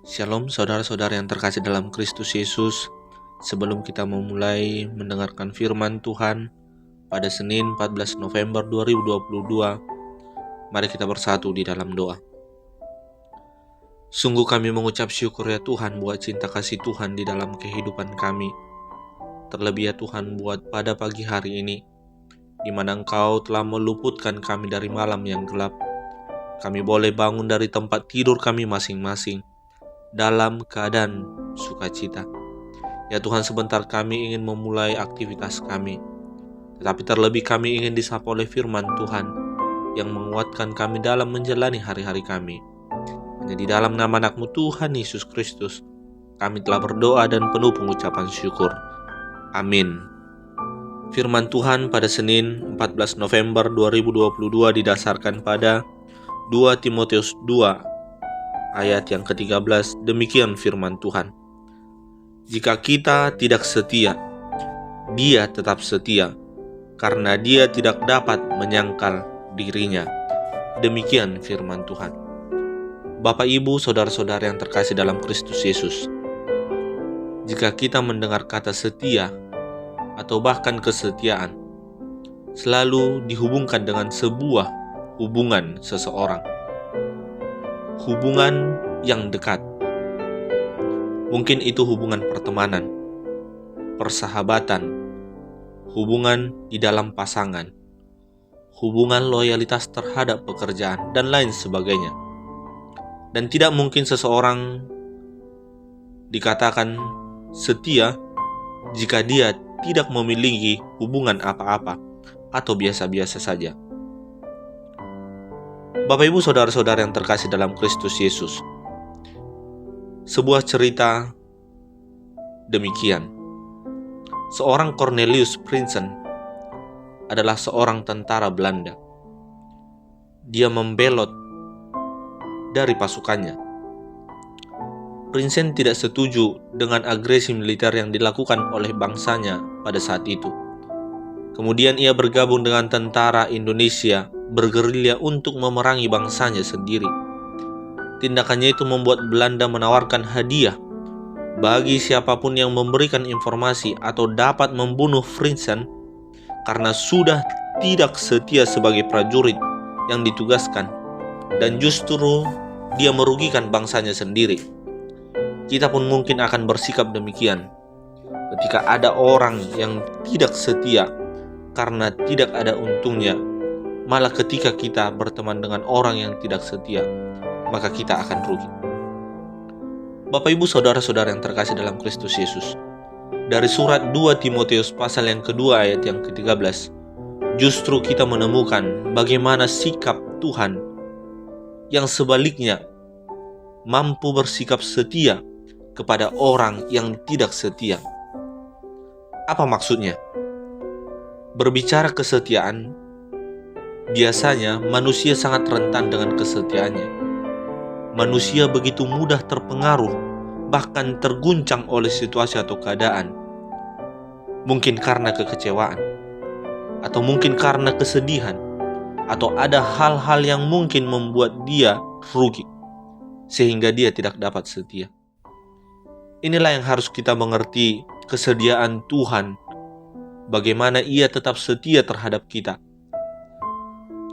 Shalom saudara-saudara yang terkasih dalam Kristus Yesus. Sebelum kita memulai mendengarkan firman Tuhan pada Senin 14 November 2022, mari kita bersatu di dalam doa. Sungguh kami mengucap syukur ya Tuhan buat cinta kasih Tuhan di dalam kehidupan kami. Terlebih ya Tuhan buat pada pagi hari ini, di mana Engkau telah meluputkan kami dari malam yang gelap. Kami boleh bangun dari tempat tidur kami masing-masing dalam keadaan sukacita. Ya Tuhan, sebentar kami ingin memulai aktivitas kami, tetapi terlebih kami ingin disapa oleh firman Tuhan yang menguatkan kami dalam menjalani hari-hari kami. Hanya di dalam nama anak-Mu Tuhan Yesus Kristus, kami telah berdoa dan penuh pengucapan syukur. Amin. Firman Tuhan pada Senin 14 November 2022 didasarkan pada 2 Timotius 2 ayat yang ke-13. Demikian firman Tuhan. Jika kita tidak setia, Dia tetap setia, karena Dia tidak dapat menyangkal dirinya. Demikian firman Tuhan. Bapak, Ibu, saudara-saudara yang terkasih dalam Kristus Yesus, jika kita mendengar kata setia atau bahkan kesetiaan, selalu dihubungkan dengan sebuah hubungan seseorang, hubungan yang dekat. Mungkin itu hubungan pertemanan, persahabatan, hubungan di dalam pasangan, hubungan loyalitas terhadap pekerjaan, dan lain sebagainya. Dan tidak mungkin seseorang dikatakan setia jika dia tidak memiliki hubungan apa-apa atau biasa-biasa saja. Bapak, Ibu, saudara-saudara yang terkasih dalam Kristus Yesus, sebuah cerita demikian. Seorang Cornelius Prinsen adalah seorang tentara Belanda. Dia membelot dari pasukannya. Prinsen tidak setuju dengan agresi militer yang dilakukan oleh bangsanya pada saat itu. Kemudian ia bergabung dengan tentara Indonesia bergerilya untuk memerangi bangsanya sendiri. Tindakannya itu membuat Belanda menawarkan hadiah bagi siapapun yang memberikan informasi atau dapat membunuh Prinsen karena sudah tidak setia sebagai prajurit yang ditugaskan, dan justru dia merugikan bangsanya sendiri. Kita pun mungkin akan bersikap demikian ketika ada orang yang tidak setia karena tidak ada untungnya. Malah ketika kita berteman dengan orang yang tidak setia, maka kita akan rugi. Bapak, Ibu, saudara-saudara yang terkasih dalam Kristus Yesus, dari surat 2 Timotius pasal yang kedua ayat yang ke-13, justru kita menemukan bagaimana sikap Tuhan yang sebaliknya mampu bersikap setia kepada orang yang tidak setia. Apa maksudnya? Berbicara kesetiaan, biasanya manusia sangat rentan dengan kesetiaannya. Manusia begitu mudah terpengaruh, bahkan terguncang oleh situasi atau keadaan. Mungkin karena kekecewaan, atau mungkin karena kesedihan, atau ada hal-hal yang mungkin membuat dia rugi, sehingga dia tidak dapat setia. Inilah yang harus kita mengerti, kesediaan Tuhan, bagaimana Ia tetap setia terhadap kita.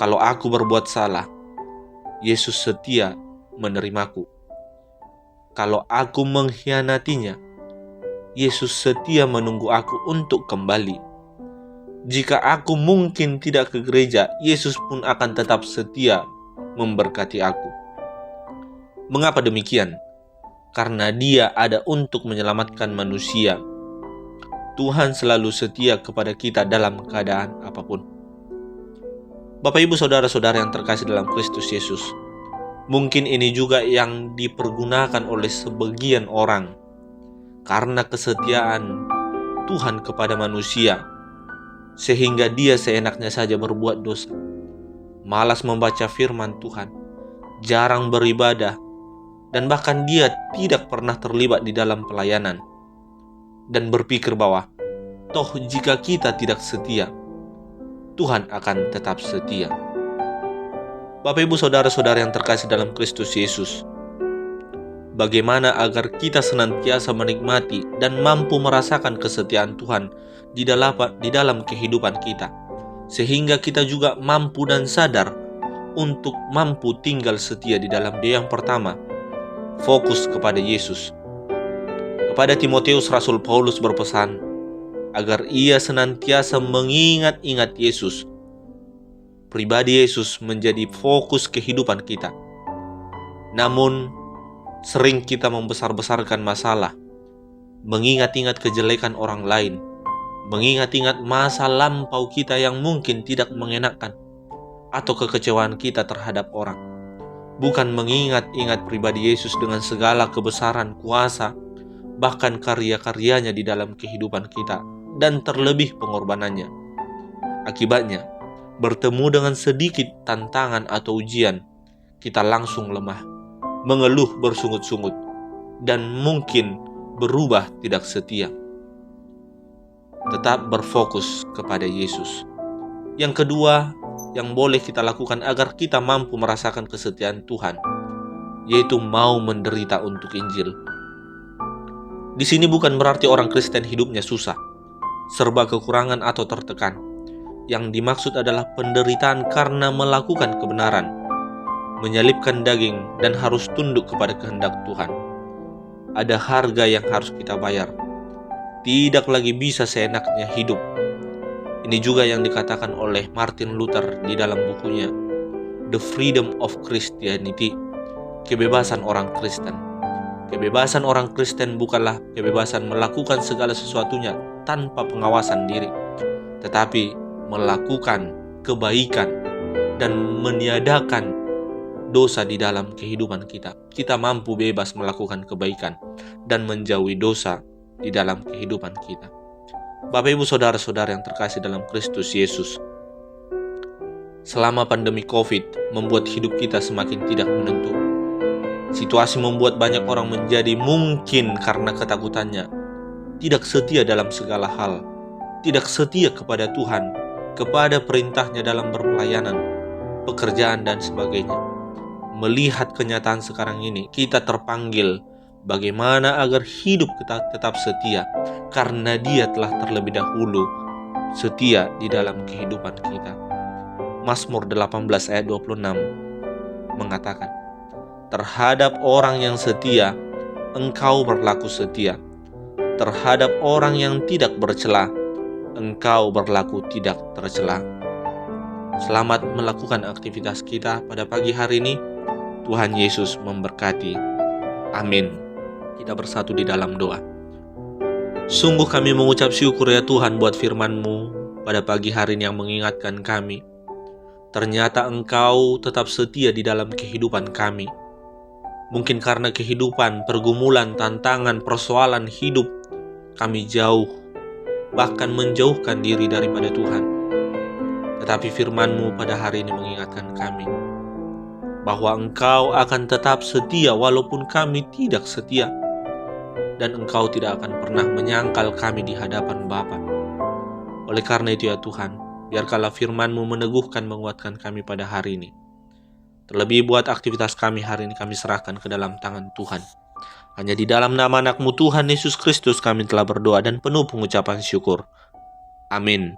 Kalau aku berbuat salah, Yesus setia menerimaku. Kalau aku mengkhianatinya, Yesus setia menunggu aku untuk kembali. Jika aku mungkin tidak ke gereja, Yesus pun akan tetap setia memberkati aku. Mengapa demikian? Karena Dia ada untuk menyelamatkan manusia. Tuhan selalu setia kepada kita dalam keadaan apapun. Bapak, Ibu, saudara-saudara yang terkasih dalam Kristus Yesus, mungkin ini juga yang dipergunakan oleh sebagian orang karena kesetiaan Tuhan kepada manusia, sehingga dia seenaknya saja berbuat dosa, malas membaca firman Tuhan, jarang beribadah, dan bahkan dia tidak pernah terlibat di dalam pelayanan, dan berpikir bahwa toh jika kita tidak setia, Tuhan akan tetap setia. Bapak, Ibu, saudara-saudara yang terkasih dalam Kristus Yesus, bagaimana agar kita senantiasa menikmati dan mampu merasakan kesetiaan Tuhan di dalam kehidupan kita, sehingga kita juga mampu dan sadar untuk mampu tinggal setia di dalam Dia. Yang pertama, fokus kepada Yesus. Kepada Timotius, Rasul Paulus berpesan agar ia senantiasa mengingat-ingat Yesus. Pribadi Yesus menjadi fokus kehidupan kita. Namun, sering kita membesar-besarkan masalah, mengingat-ingat kejelekan orang lain, mengingat-ingat masa lampau kita yang mungkin tidak mengenakan, atau kekecewaan kita terhadap orang. Bukan mengingat-ingat pribadi Yesus dengan segala kebesaran, kuasa, bahkan karya-karyanya di dalam kehidupan kita, dan terlebih pengorbanannya. Akibatnya, bertemu dengan sedikit tantangan atau ujian, kita langsung lemah, mengeluh bersungut-sungut, dan mungkin berubah tidak setia. Tetap berfokus kepada Yesus. Yang kedua, yang boleh kita lakukan agar kita mampu merasakan kesetiaan Tuhan, yaitu mau menderita untuk Injil. Di sini bukan berarti orang Kristen hidupnya susah, serba kekurangan atau tertekan. Yang dimaksud adalah penderitaan karena melakukan kebenaran, menyalipkan daging, dan harus tunduk kepada kehendak Tuhan. Ada harga yang harus kita bayar. Tidak lagi bisa seenaknya hidup. Ini juga yang dikatakan oleh Martin Luther di dalam bukunya The Freedom of Christianity, kebebasan orang Kristen. Kebebasan orang Kristen bukanlah kebebasan melakukan segala sesuatunya tanpa pengawasan diri, tetapi melakukan kebaikan dan meniadakan dosa di dalam kehidupan kita. Kita mampu bebas melakukan kebaikan dan menjauhi dosa di dalam kehidupan kita. Bapak Ibu Saudara-saudara yang terkasih dalam Kristus Yesus, selama pandemi COVID membuat hidup kita semakin tidak menentu. Situasi membuat banyak orang menjadi mungkin karena ketakutannya tidak setia dalam segala hal, tidak setia kepada Tuhan, kepada perintahnya dalam berpelayanan, pekerjaan, dan sebagainya. Melihat kenyataan sekarang ini, kita terpanggil bagaimana agar hidup kita tetap setia, karena Dia telah terlebih dahulu setia di dalam kehidupan kita. Mazmur 18 ayat 26 mengatakan, terhadap orang yang setia, Engkau berlaku setia. Terhadap orang yang tidak bercela, Engkau berlaku tidak tercela. Selamat melakukan aktivitas kita pada pagi hari ini. Tuhan Yesus memberkati. Amin. Kita bersatu di dalam doa. Sungguh kami mengucap syukur ya Tuhan buat firman-Mu pada pagi hari ini yang mengingatkan kami. Ternyata Engkau tetap setia di dalam kehidupan kami. Mungkin karena kehidupan, pergumulan, tantangan, persoalan hidup, kami jauh, bahkan menjauhkan diri daripada Tuhan. Tetapi firman-Mu pada hari ini mengingatkan kami bahwa Engkau akan tetap setia walaupun kami tidak setia, dan Engkau tidak akan pernah menyangkal kami di hadapan Bapa. Oleh karena itu ya Tuhan, biarkanlah firman-Mu meneguhkan, menguatkan kami pada hari ini. Terlebih buat aktivitas kami hari ini kami serahkan ke dalam tangan Tuhan. Hanya di dalam nama anak-Mu Tuhan Yesus Kristus kami telah berdoa dan penuh pengucapan syukur. Amin.